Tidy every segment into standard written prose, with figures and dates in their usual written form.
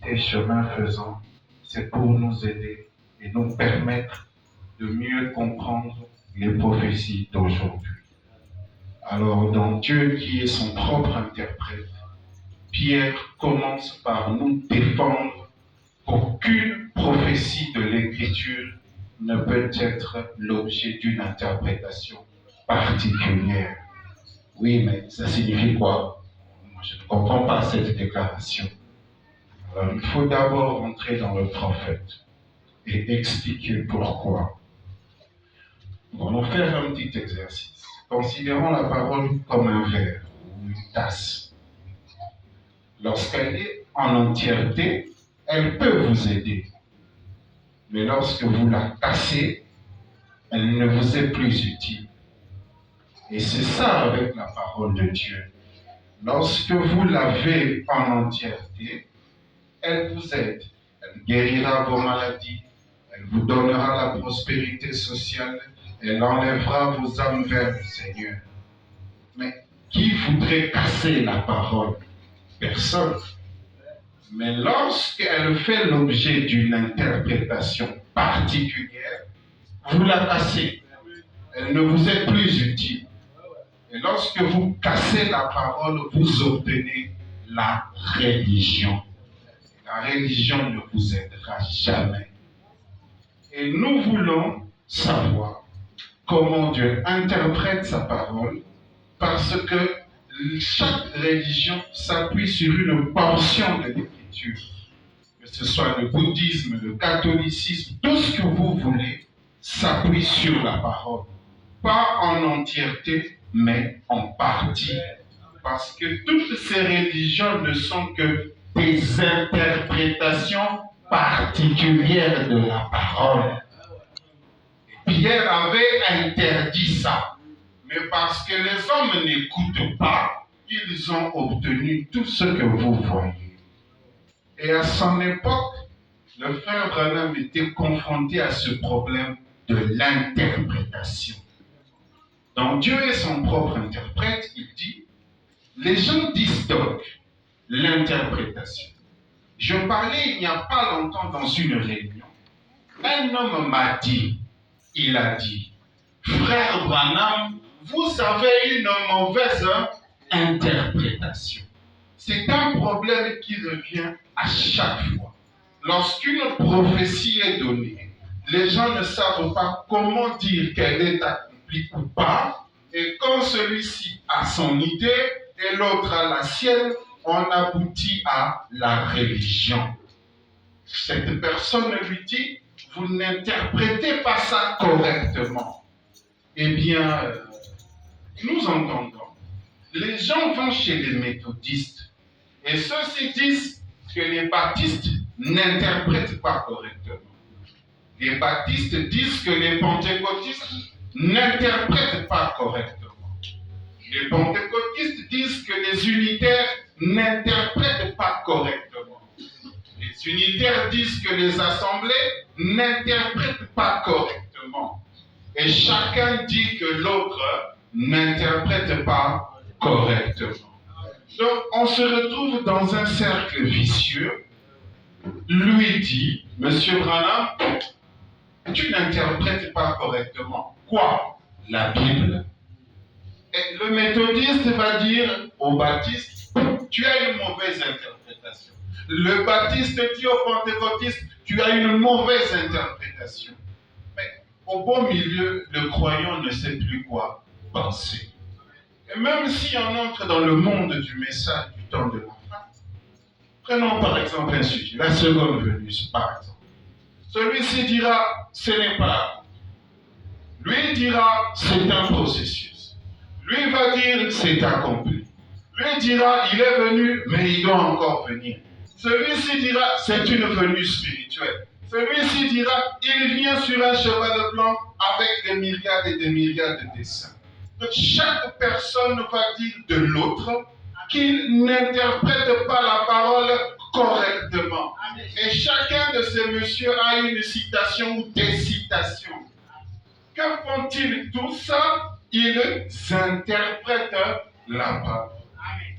et chemin faisant, c'est pour nous aider et nous permettre de mieux comprendre les prophéties d'aujourd'hui. Alors, dans Dieu qui est son propre interprète, Pierre commence par nous défendre qu'aucune prophétie de l'Écriture ne peut être l'objet d'une interprétation particulière. Oui, mais ça signifie quoi? Moi, je ne comprends pas cette déclaration. Alors, il faut d'abord entrer dans le prophète et expliquer pourquoi. Nous allons faire un petit exercice. Considérons la parole comme un verre ou une tasse. Lorsqu'elle est en entièreté, elle peut vous aider. Mais lorsque vous la cassez, elle ne vous est plus utile. Et c'est ça avec la parole de Dieu. Lorsque vous l'avez en entièreté, elle vous aide. Elle guérira vos maladies. Elle vous donnera la prospérité sociale. Elle enlèvera vos âmes vers le Seigneur. Mais qui voudrait casser la parole? Personne. Mais lorsqu'elle fait l'objet d'une interprétation particulière, vous la cassez. Elle ne vous est plus utile. Et lorsque vous cassez la parole, vous obtenez la religion. La religion ne vous aidera jamais. Et nous voulons savoir comment Dieu interprète sa parole, parce que chaque religion s'appuie sur une portion de l'Écriture. Que ce soit le bouddhisme, le catholicisme, tout ce que vous voulez s'appuie sur la parole. Pas en entièreté, mais en partie. Parce que toutes ces religions ne sont que des interprétations particulières de la parole. Pierre avait interdit ça. Mais parce que les hommes n'écoutent pas, ils ont obtenu tout ce que vous voyez. Et à son époque, le frère Branham était confronté à ce problème de l'interprétation. Donc Dieu est son propre interprète, il dit, les gens disent donc l'interprétation. Je parlais il n'y a pas longtemps dans une réunion. Un homme m'a dit, il a dit, frère Branham, vous avez une mauvaise interprétation. C'est un problème qui revient à chaque fois. Lorsqu'une prophétie est donnée, les gens ne savent pas comment dire qu'elle est accomplie ou pas. Et quand celui-ci a son idée et l'autre a la sienne, on aboutit à la religion. Cette personne lui dit, vous n'interprétez pas ça correctement. Eh bien, nous entendons. Les gens vont chez les méthodistes et ceux-ci disent que les baptistes n'interprètent pas correctement. Les baptistes disent que les pentecôtistes n'interprètent pas correctement. Les pentecôtistes disent que les unitaires n'interprètent pas correctement. Les unitaires disent que les assemblées n'interprètent pas correctement. Et chacun dit que l'autre n'interprète pas correctement. Donc on se retrouve dans un cercle vicieux. Lui dit, Monsieur Branham, tu n'interprètes pas correctement. Quoi? La Bible. Et le méthodiste va dire au baptiste, tu as une mauvaise interprétation. Le baptiste dit au pentecôtiste, tu as une mauvaise interprétation. Mais au bon milieu, le croyant ne sait plus quoi penser. Et même si on entre dans le monde du message du temps de la fin, prenons par exemple un sujet, la seconde venue, par exemple. Celui-ci dira, ce n'est pas. Lui dira, c'est un processus. Lui va dire, c'est accompli. Lui dira, il est venu, mais il doit encore venir. Celui-ci dira, c'est une venue spirituelle. Celui-ci dira, il vient sur un cheval blanc avec des myriades et des myriades de dessins. Donc chaque personne va dire de l'autre qu'il n'interprète pas la parole correctement. Et chacun de ces messieurs a une citation ou des citations. Que font-ils tous? Ils interprètent la parole.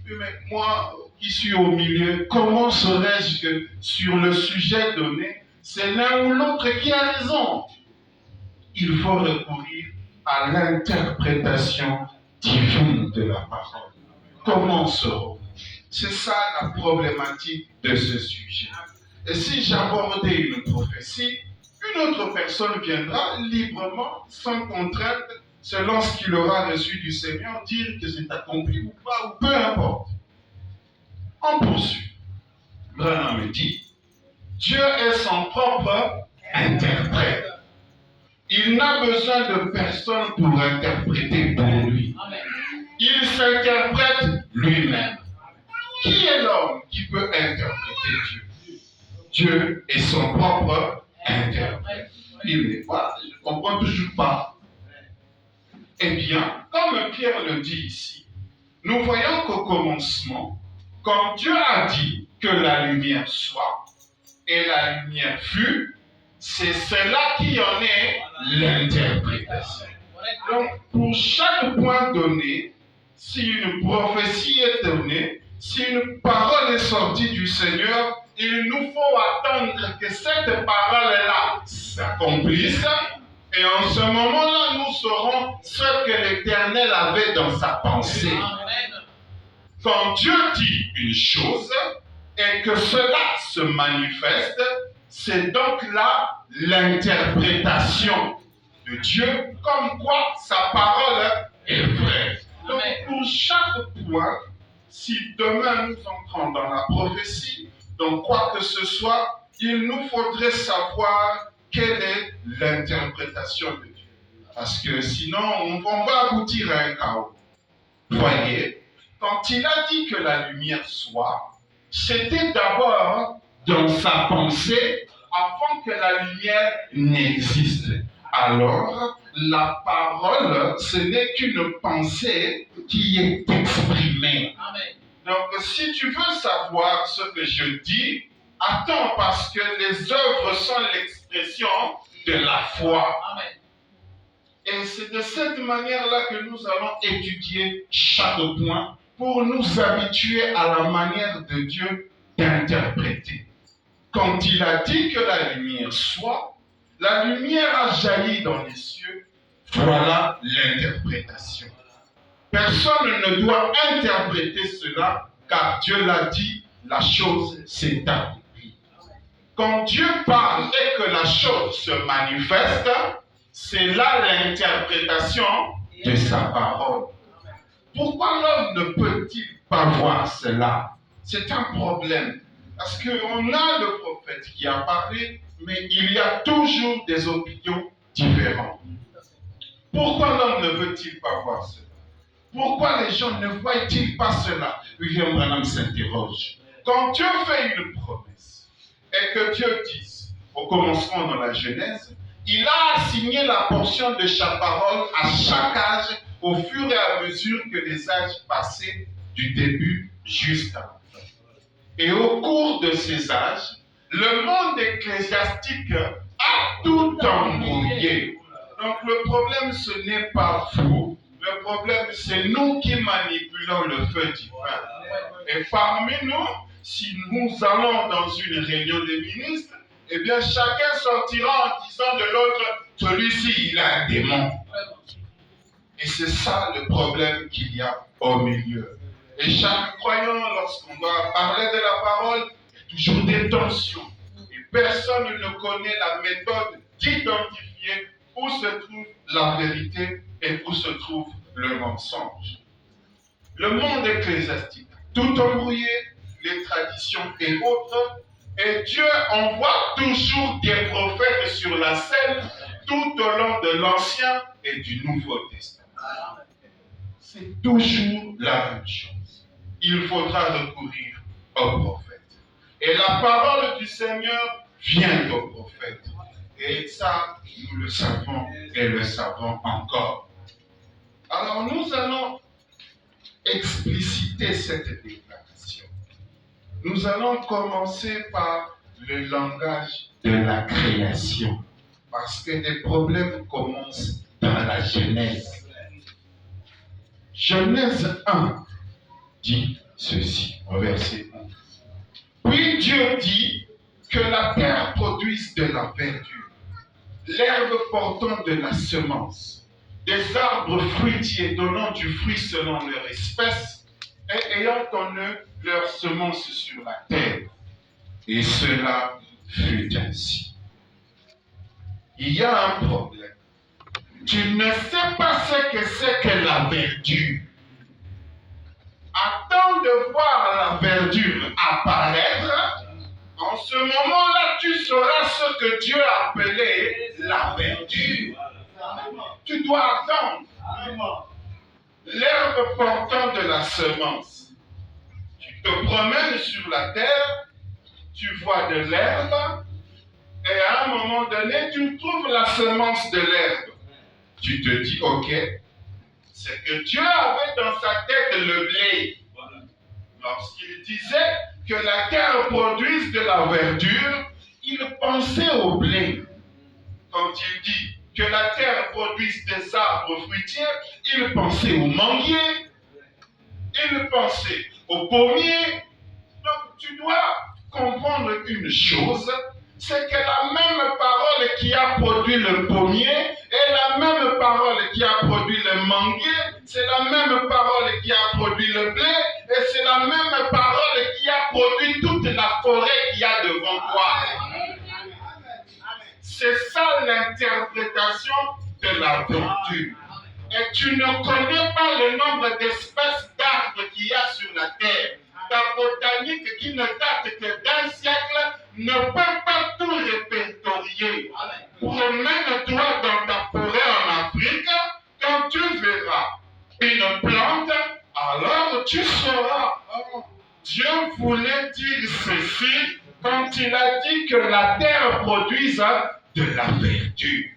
Mais moi, qui suis au milieu, comment saurais-je que sur le sujet donné, c'est l'un ou l'autre qui a raison? Il faut recourir à l'interprétation divine de la parole. Comment saurons-nous? C'est ça la problématique de ce sujet. Et si j'abordais une prophétie, une autre personne viendra librement, sans contrainte, selon ce qu'il aura reçu du Seigneur, dire que c'est accompli ou pas, ou peu importe. On poursuit. Branham me dit, Dieu est son propre interprète. Il n'a besoin de personne pour interpréter pour lui. Il s'interprète lui-même. Qui est l'homme qui peut interpréter Dieu? Dieu est son propre interprète. Voilà, je ne comprends toujours pas. Eh bien, comme Pierre le dit ici, nous voyons qu'au commencement, quand Dieu a dit que la lumière soit, et la lumière fut, c'est cela qui en est l'interprétation. Donc, pour chaque point donné, si une prophétie est donnée, si une parole est sortie du Seigneur, il nous faut attendre que cette parole-là s'accomplisse. Et en ce moment-là, nous saurons ce que l'Éternel avait dans sa pensée. Quand Dieu dit une chose et que cela se manifeste, c'est donc là l'interprétation de Dieu, comme quoi sa parole est vraie. Donc pour chaque point, si demain nous entrons dans la prophétie, dans quoi que ce soit, il nous faudrait savoir quelle est l'interprétation de Dieu. Parce que sinon, on va aboutir à un chaos. Voyez, quand il a dit que la lumière soit, c'était d'abord dans sa pensée avant que la lumière n'existe. Alors, la parole, ce n'est qu'une pensée qui est exprimée. Donc, si tu veux savoir ce que je dis, attends, parce que les œuvres sont l'expression de la foi. Et c'est de cette manière-là que nous allons étudier chaque point pour nous habituer à la manière de Dieu d'interpréter. Quand il a dit que la lumière soit, la lumière a jailli dans les cieux. Voilà l'interprétation. Personne ne doit interpréter cela, car Dieu l'a dit, la chose s'est accomplie. Quand Dieu parle et que la chose se manifeste, c'est là l'interprétation de sa parole. Pourquoi l'homme ne peut-il pas voir cela? C'est un problème. Parce qu'on a le prophète qui a parlé, mais il y a toujours des opinions différentes. Pourquoi l'homme ne veut-il pas voir cela? Pourquoi les gens ne voient-ils pas cela? William Branham s'interroge. Quand Dieu fait une promesse, et que Dieu dise, au commencement dans la Genèse, il a assigné la portion de sa parole à chaque âge au fur et à mesure que les âges passaient du début jusqu'à la fin. Et au cours de ces âges, le monde ecclésiastique a tout embrouillé. Donc le problème, ce n'est pas vous. Le problème, c'est nous qui manipulons le feu divin. Et parmi nous, si nous allons dans une réunion des ministres, eh bien chacun sortira en disant de l'autre, celui-ci, il a un démon. Et c'est ça le problème qu'il y a au milieu. Et chaque croyant, lorsqu'on doit parler de la parole, il y a toujours des tensions. Et personne ne connaît la méthode d'identifier où se trouve la vérité et où se trouve le mensonge. Le monde ecclésiastique, tout embrouillé, les traditions et autres, et Dieu envoie toujours des prophètes sur la scène tout au long de l'Ancien et du Nouveau Testament. C'est toujours la même chose. Il faudra recourir au prophète. Et la parole du Seigneur vient au prophète. Et ça, nous le savons et le savons encore. Alors nous allons expliciter cette déclaration. Nous allons commencer par le langage de la création. Parce que les problèmes commencent dans la Genèse. Genèse 1 dit ceci, au verset 11. Puis Dieu dit que la terre produise de la verdure, l'herbe portant de la semence, des arbres fruitiers donnant du fruit selon leur espèce, et ayant en eux leur semence sur la terre. Et cela fut ainsi. Il y a un problème. Tu ne sais pas ce que c'est que la verdure. Attends de voir la verdure apparaître. En ce moment-là, tu sauras ce que Dieu a appelé la verdure. Tu dois attendre. L'herbe portant de la semence. Tu te promènes sur la terre, tu vois de l'herbe, et à un moment donné, tu trouves la semence de l'herbe. Tu te dis, ok, c'est que Dieu avait dans sa tête le blé. Lorsqu'il disait que la terre produise de la verdure, il pensait au blé. Quand il dit que la terre produise des arbres fruitiers, il pensait au manguier, il pensait au pommier. Donc tu dois comprendre une chose, c'est que la même parole qui a produit le pommier est la même parole qui a produit le manguier, c'est la même parole qui a produit le blé, et c'est la même parole qui a produit toute la forêt qu'il y a devant toi. C'est ça l'interprétation de la verdure. Et tu ne connais pas le nombre d'espèces d'arbres qu'il y a sur la terre. Ta botanique qui ne date que d'un siècle ne peut pas tout répertorier. Promène-toi dans ta forêt en Afrique, quand tu verras une plante, alors tu sauras. Dieu voulait dire ceci quand il a dit que la terre produise de la verdure.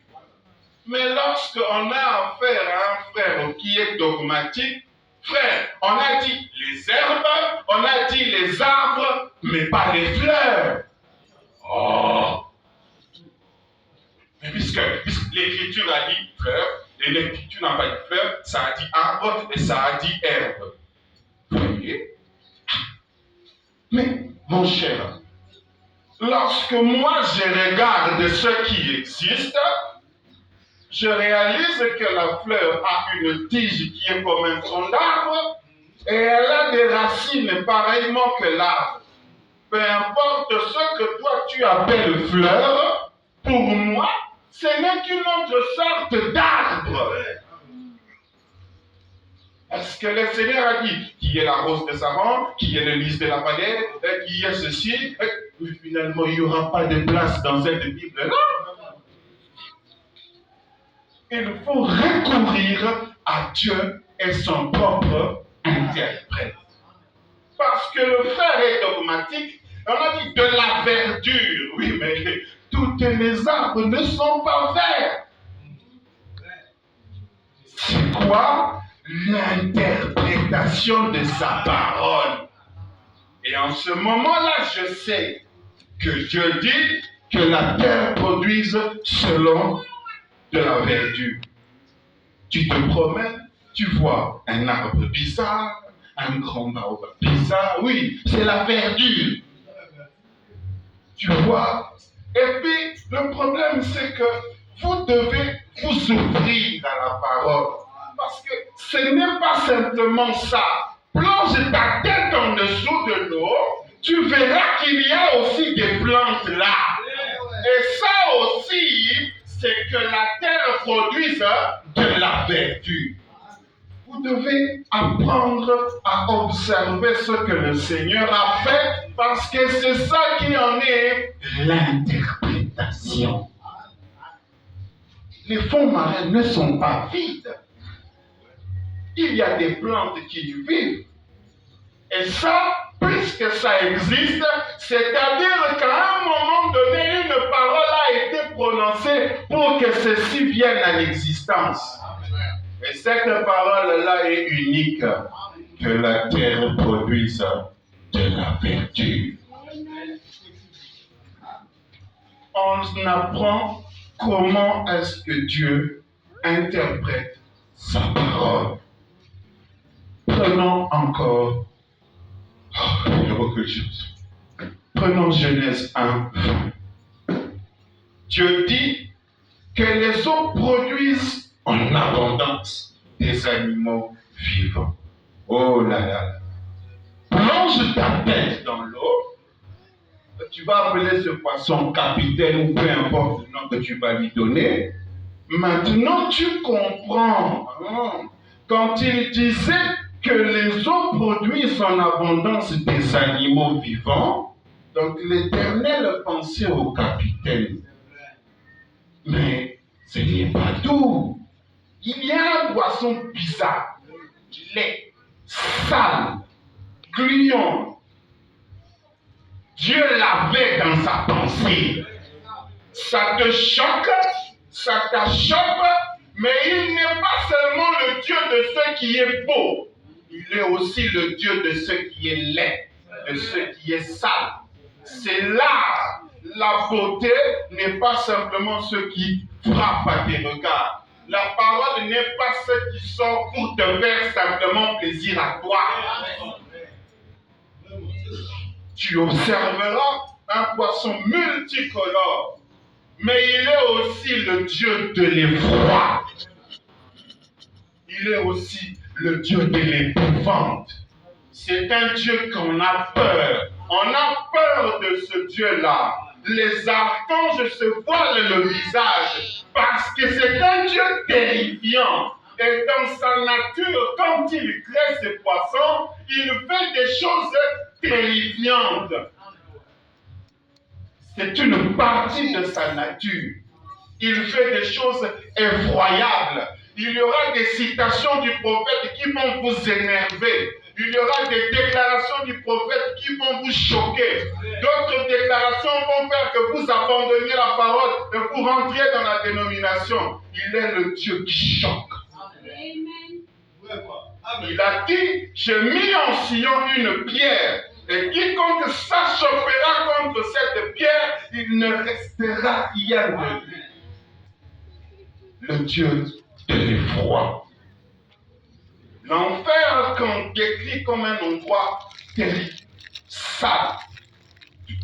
Mais lorsqu'on a affaire à un frère qui est dogmatique, frère, on a dit les herbes, on a dit les arbres, mais pas les fleurs. Oh! Mais puisque l'Écriture a dit fleurs, et l'Écriture n'a pas dit fleurs, ça a dit arbre et ça a dit herbe. Vous voyez? Mais, mon cher, lorsque moi je regarde ce qui existe, je réalise que la fleur a une tige qui est comme un tronc d'arbre et elle a des racines pareillement que l'arbre. Peu importe ce que toi tu appelles fleur, pour moi, ce n'est qu'une autre sorte d'arbre. Est-ce que le Seigneur a dit qui est la rose de Saron, qui est le lys de la palette, qui est ceci, et finalement il n'y aura pas de place dans cette Bible? Non! Il faut recourir à Dieu et son propre interprète. Parce que le frère est dogmatique, on a dit de la verdure. Oui, mais toutes les arbres ne sont pas verts. C'est quoi l'interprétation de sa parole? Et en ce moment-là, je sais que Dieu dit que la terre produise selon de la verdure. Tu te promènes, tu vois un arbre bizarre, un grand baobab bizarre, oui, c'est la verdure. Tu vois? Et puis, le problème, c'est que vous devez vous ouvrir à la parole. Parce que ce n'est pas simplement ça. Plonge ta tête en dessous de l'eau, tu verras qu'il y a aussi des plantes là. Et ça aussi, c'est que la terre produise de la verdure. Vous devez apprendre à observer ce que le Seigneur a fait parce que c'est ça qui en est l'interprétation. Les fonds marins ne sont pas vides. Il y a des plantes qui y vivent. Et ça, puisque ça existe, c'est-à-dire qu'à un moment donné, une parole a été prononcée pour que ceci vienne à l'existence. Et cette parole-là est unique, que la terre produise de la verdure. On apprend comment est-ce que Dieu interprète sa parole. Prenons encore encore quelque chose. Prenons Genèse 1, 20. Dieu dit que les eaux produisent en abondance des animaux vivants. Oh là là. Plonge ta tête dans l'eau. Tu vas appeler ce poisson capitaine ou peu importe le nom que tu vas lui donner. Maintenant, tu comprends. Quand il disait que les eaux produisent en abondance des animaux vivants, donc l'Éternel pensait au capitaine. Mais ce n'est pas tout. Il y a un poisson bizarre. Il est sale, gluant. Dieu l'avait dans sa pensée. Ça te choque, ça t'achoppe, mais il n'est pas seulement le Dieu de ce qui est beau. Il est aussi le Dieu de ce qui est laid, de ce qui est sale. C'est là, la beauté n'est pas simplement ce qui frappe à tes regards. La parole n'est pas ce qui sort pour te faire simplement plaisir à toi. Tu observeras un poisson multicolore, mais il est aussi le Dieu de l'effroi. Il est aussi le Dieu de l'épouvante. C'est un Dieu qu'on a peur. On a peur de ce Dieu-là. Les archanges se voilent le visage parce que c'est un Dieu terrifiant. Et dans sa nature, quand il crée ses poissons, il fait des choses terrifiantes. C'est une partie de sa nature. Il fait des choses effroyables. Il y aura des citations du prophète qui vont vous énerver. Il y aura des déclarations du prophète qui vont vous choquer. D'autres déclarations vont faire que vous abandonniez la parole et vous rentriez dans la dénomination. Il est le Dieu qui choque. Il a dit, j'ai mis en Sion une pierre. Et quiconque s'achoppera contre cette pierre, il ne restera rien de lui. Le Dieu de l'effroi. L'enfer qu'on décrit comme un endroit terrible, sale,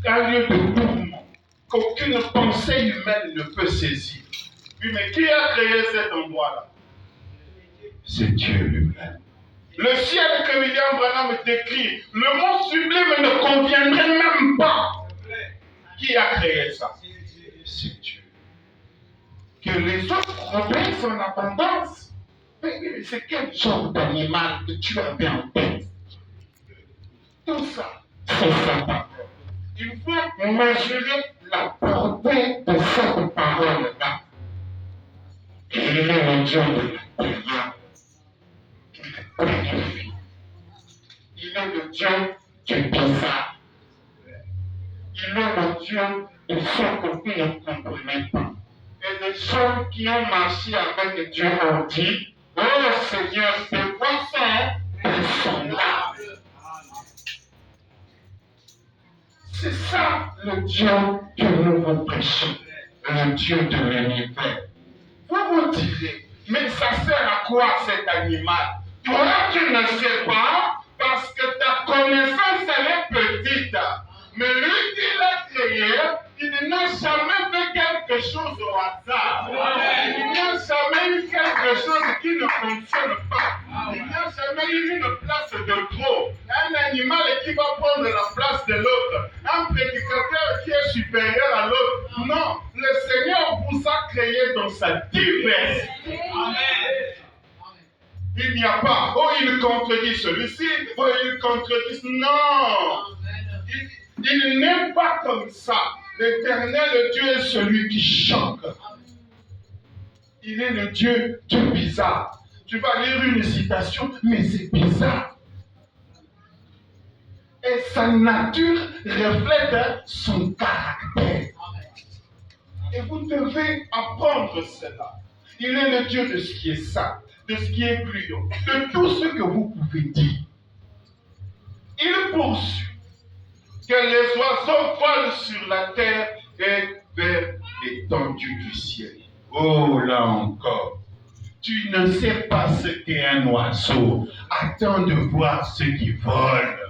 un lieu de tourment, qu'aucune pensée humaine ne peut saisir. Oui, mais qui a créé cet endroit-là? C'est Dieu lui-même. Le ciel que William Branham décrit, le mot sublime ne conviendrait même pas. Qui a créé ça? C'est Dieu. Que les autres produisent en abondance. Mais c'est quel genre d'animal que tu avais en tête? Tout ça, c'est ça. Il faut mesurer la portée de cette parole-là. Il est le Dieu de la prière. Il est le Dieu du bizarre. Il est le Dieu de ceux qu'on ne comprenait pas. Et les gens qui ont marché avec Dieu ont dit, oh Seigneur, tes poissons sont là. C'est ça le Dieu que nous vous prêchons, le Dieu de l'univers. Vous vous direz, mais ça sert à quoi cet animal? Toi, tu ne sais pas, parce que ta connaissance, elle est petite. Mais lui qui l'a créé, il n'a jamais fait quelque chose au hasard. Il n'a jamais eu quelque chose qui ne fonctionne pas. Il n'a jamais eu une place de trop. Un animal qui va prendre la place de l'autre. Un prédicateur qui est supérieur à l'autre. Non, le Seigneur vous a créé dans sa diversité. Amen. Il n'y a pas, oh il contredit celui-ci, oh il contredit, non. Il n'est pas comme ça. L'Éternel Dieu est celui qui choque. Il est le Dieu du bizarre. Tu vas lire une citation, mais c'est bizarre. Et sa nature reflète son caractère. Et vous devez apprendre cela. Il est le Dieu de ce qui est saint, de ce qui est brillant, de tout ce que vous pouvez dire. Il poursuit que les oiseaux volent sur la terre et vers l'étendue du ciel. Oh, là encore, tu ne sais pas ce qu'est un oiseau. Attends de voir ce qui vole.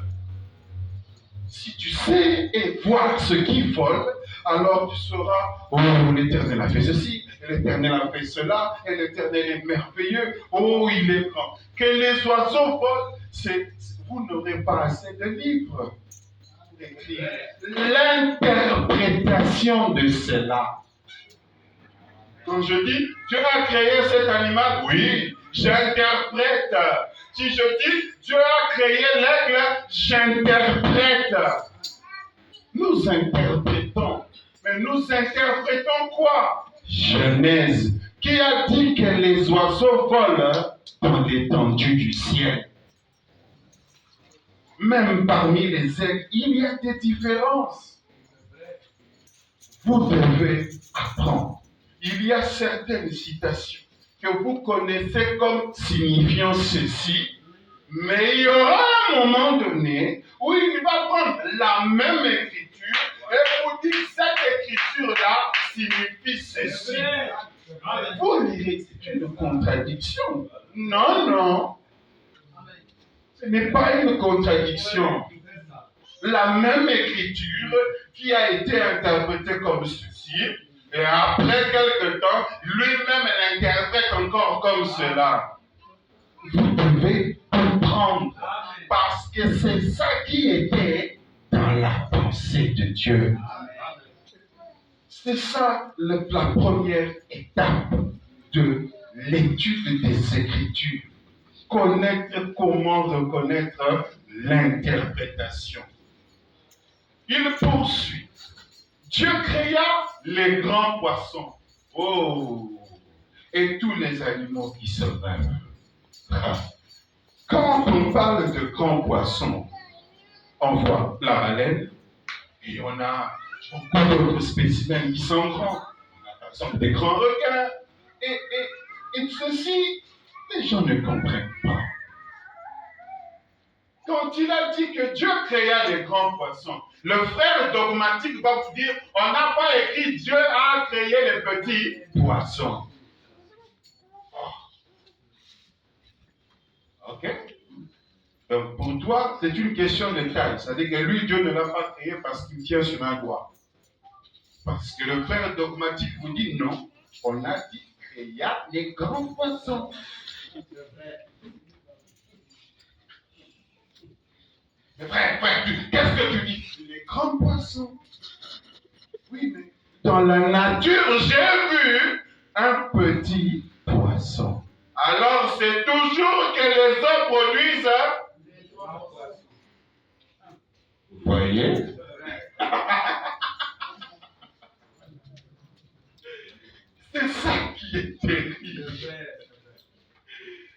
Si tu sais et voir ce qui vole, alors tu sauras, oh, l'Éternel a fait ceci, l'Éternel a fait cela, et l'Éternel est merveilleux, oh, il est grand. Que les oiseaux volent, vous n'aurez pas assez de livres pour écrire l'interprétation de cela. Quand je dis, Dieu a créé cet animal, oui, j'interprète. Si je dis, Dieu a créé l'aigle, j'interprète. Nous interprétons. Mais nous interprétons quoi? Genèse, qui a dit que les oiseaux volent dans l'étendue du ciel. Même parmi les aigles, il y a des différences. Vous devez apprendre. Il y a certaines citations que vous connaissez comme signifiant ceci, mais il y aura un moment donné où il va prendre la même écriture et vous dire cette écriture-là signifie ceci. Vous direz, c'est une contradiction. Non, non. Ce n'est pas une contradiction. La même écriture qui a été interprétée comme ceci, et après quelque temps, lui-même l'interprète encore comme cela. Vous devez comprendre, parce que c'est ça qui était dans la pensée de Dieu. C'est ça la première étape de l'étude des Écritures. Connaître comment reconnaître l'interprétation. Il poursuit. Dieu créa les grands poissons, oh, et tous les animaux qui se meuvent. Quand on parle de grands poissons, on voit la baleine et on a beaucoup d'autres spécimens qui sont grands. On a par exemple des grands requins. Et ceci, les gens ne comprennent pas. Quand il a dit que Dieu créa les grands poissons, le frère dogmatique va vous dire, on n'a pas écrit Dieu a créé les petits poissons. Ok? Donc pour toi, c'est une question de taille. C'est-à-dire que lui, Dieu ne l'a pas créé parce qu'il tient sur un doigt. Parce que le frère dogmatique vous dit non, on a dit créa les grands poissons. Mais frère, qu'est-ce que tu dis? Les grands poissons. Oui, mais dans la nature, j'ai vu un petit poisson. Alors, c'est toujours que les hommes produisent. Vous voyez? C'est ça qui est terrible.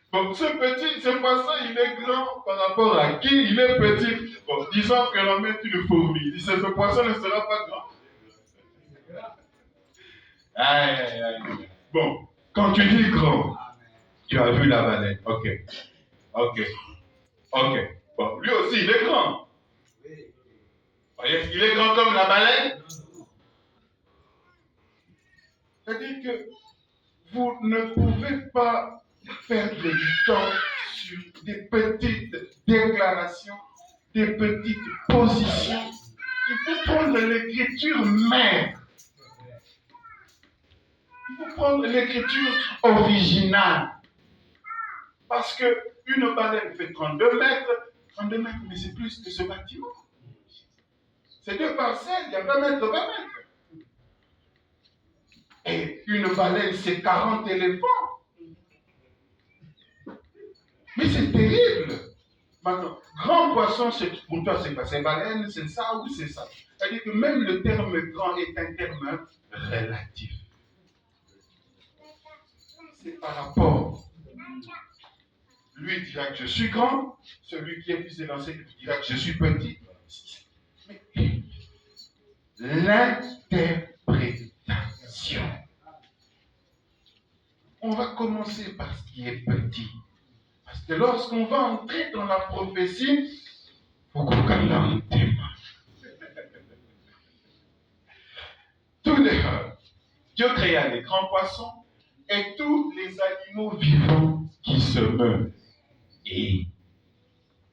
Bon, ce poisson, il est grand par rapport à qui? Il est petit. Bon, disons que l'on met une fourmi. Il dit, ce poisson ne sera pas grand. Aïe. Bon, quand tu dis grand, tu as vu la baleine. Ok. Bon, lui aussi, il est grand. Est-ce qu'il est grand comme la baleine? C'est-à-dire que vous ne pouvez pas perdre du temps sur des petites déclarations, des petites positions. Il faut prendre l'écriture mère. Il faut prendre l'écriture originale. Parce qu'une baleine fait 32 mètres, mais c'est plus que ce bâtiment. C'est 2 parcelles, il y a 20 mètres, 20 mètres. Et une baleine, c'est 40 éléphants. Mais c'est terrible. Maintenant, grand poisson, pour toi, c'est quoi? C'est baleine, c'est ça ou c'est ça? C'est-à-dire que même le terme grand est un terme relatif. C'est par rapport. Lui dira que je suis grand, celui qui est plus élancé dira que je suis petit. Mais l'interprétation. On va commencer par ce qui est petit. Parce que lorsqu'on va entrer dans la prophétie, il faut qu'on garde un thème. Dieu créa les grands poissons et tous les animaux vivants qui se meuvent. Et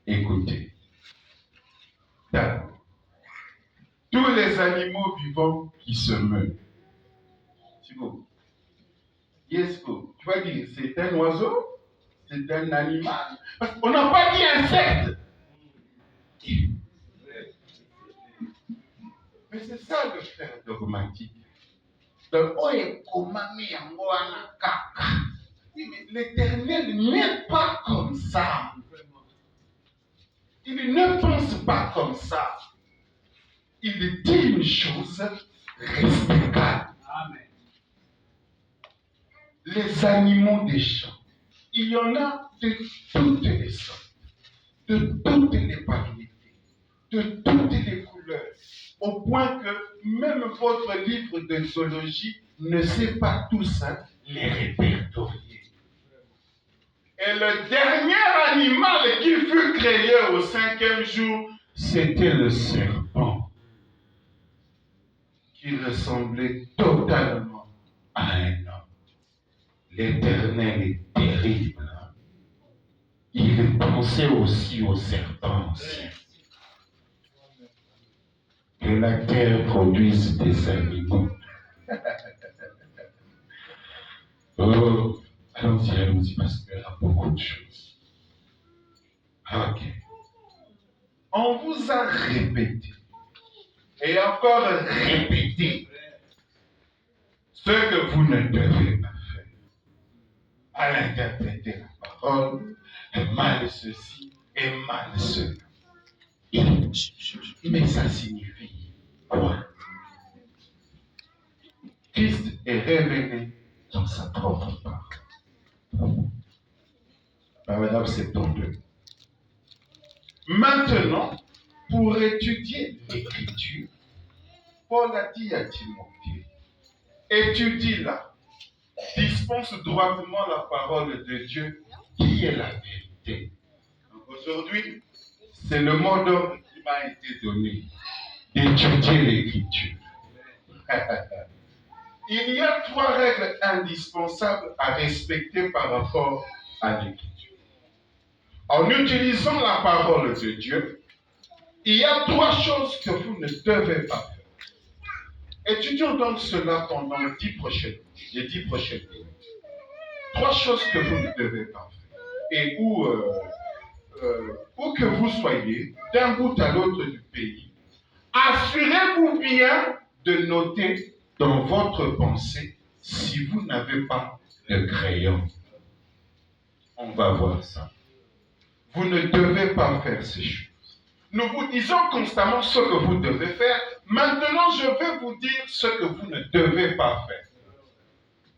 écoutez, tous les animaux vivants qui se meuvent. C'est beau. Yes, go. Tu vas dire, c'est un oiseau, c'est un animal. Parce qu'on n'a pas dit insecte. Mais c'est ça le frère dogmatique. L'Éternel n'est pas comme ça. Il ne pense pas comme ça. Il dit une chose respectable. Amen. Les animaux des champs, il y en a de toutes les sortes, de toutes les variétés, de toutes les couleurs, au point que même votre livre de zoologie ne sait pas tous les répertorier. Et le dernier animal qui fut créé au 5e jour, c'était le serpent, qui ressemblait totalement à un homme. L'Éternel est terrible. Il pensait aussi aux serpents anciens. Que la terre produise des animaux. Oh, allons-y, parce qu'il y a beaucoup de choses. Ok. On vous a répété, et encore répété, ce que vous ne devez pas faire. À l'interpréter la parole, mal ceci et mal cela. Mais ça signifie quoi? Christ est révélé dans sa propre parole. Paragraphe 72. Maintenant, pour étudier l'Écriture, Paul a dit à Timothée, étudie-la, dispense droitement la parole de Dieu, qui est la vérité. Donc aujourd'hui, c'est le mot d'ordre qui m'a été donné, d'étudier l'Écriture. Il y a 3 règles indispensables à respecter par rapport à l'Écriture. En utilisant la parole de Dieu, il y a 3 choses que vous ne devez pas faire. Étudions donc cela pendant les 10 prochaines minutes. 3 choses que vous ne devez pas faire. Et où que vous soyez, d'un bout à l'autre du pays, assurez-vous bien de noter dans votre pensée si vous n'avez pas de crayon. On va voir ça. Vous ne devez pas faire ces choses. Nous vous disons constamment ce que vous devez faire. Maintenant, je vais vous dire ce que vous ne devez pas faire.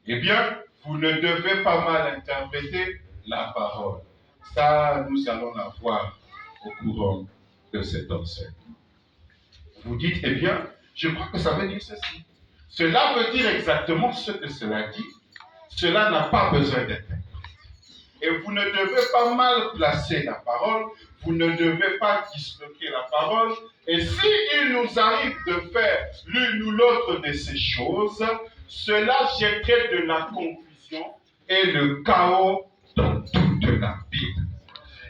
Eh bien, vous ne devez pas mal interpréter la parole. Ça, nous allons la voir au courant de cet enseignement. Vous dites, eh bien, je crois que ça veut dire ceci. Cela veut dire exactement ce que cela dit. Cela n'a pas besoin d'être. Et vous ne devez pas mal placer la parole, vous ne devez pas disloquer la parole. Et s'il nous arrive de faire l'une ou l'autre de ces choses, cela jetterait de la confusion et le chaos dans toute la Bible.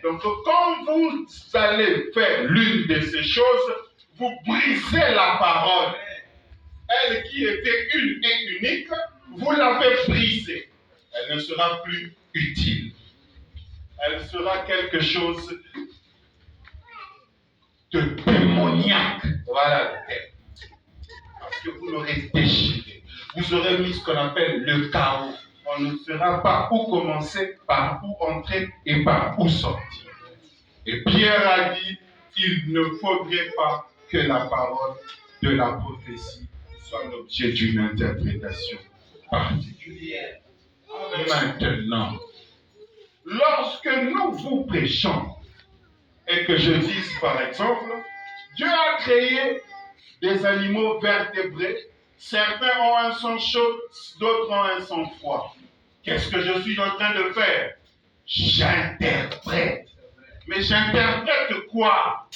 Donc quand vous allez faire l'une de ces choses, vous brisez la parole. Elle qui était une et unique, vous l'avez brisée. Elle ne sera plus utile. Elle sera quelque chose de démoniaque. Voilà le terme. Parce que vous l'aurez déchiré. Vous aurez mis ce qu'on appelle le chaos. On ne saura pas où commencer, par où entrer et par où sortir. Et Pierre a dit, il ne faudrait pas que la parole de la prophétie soit l'objet d'une interprétation particulière. Maintenant, lorsque nous vous prêchons et que je dise par exemple, Dieu a créé des animaux vertébrés, certains ont un sang chaud, d'autres ont un sang froid. Qu'est-ce que je suis en train de faire? J'interprète. Mais j'interprète quoi?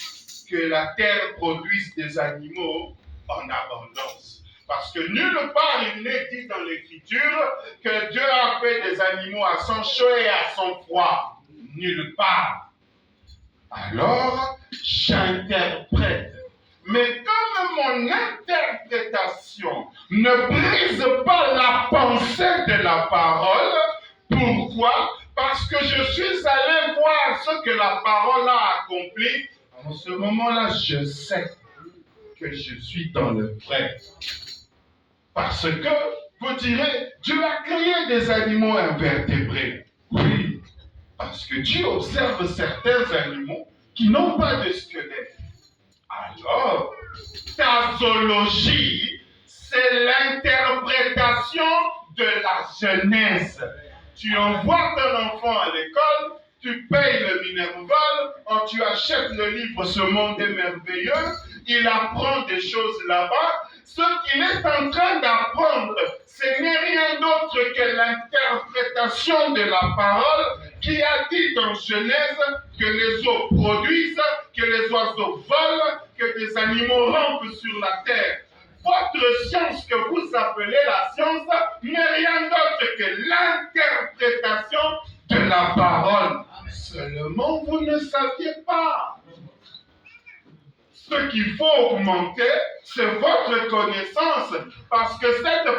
Que la terre produise des animaux en abondance. Parce que nulle part il n'est dit dans l'Écriture que Dieu a fait des animaux à sang chaud et à sang froid. Nulle part. Alors, j'interprète. Mais comme mon interprétation ne brise pas la pensée de la parole. Pourquoi? Parce que je suis allé voir ce que la parole a accompli. En ce moment-là, je sais que je suis dans le vrai. Parce que, vous direz, Dieu a créé des animaux invertébrés. Oui, parce que Dieu observe certains animaux qui n'ont pas de squelette. Alors, ta zoologie, c'est l'interprétation de la Genèse. Tu envoies ton enfant à l'école, tu payes le Minerval, tu achètes le livre Ce monde est merveilleux, il apprend des choses là-bas. Ce qu'il est en train d'apprendre, ce n'est rien d'autre que l'interprétation de la parole qui a dit dans Genèse que les eaux produisent, que les oiseaux volent, que des animaux rampent sur la terre. Votre science que vous appelez la science n'est rien d'autre que l'interprétation de la parole. Seulement, vous ne saviez pas. Ce qu'il faut augmenter, c'est votre connaissance, parce que cette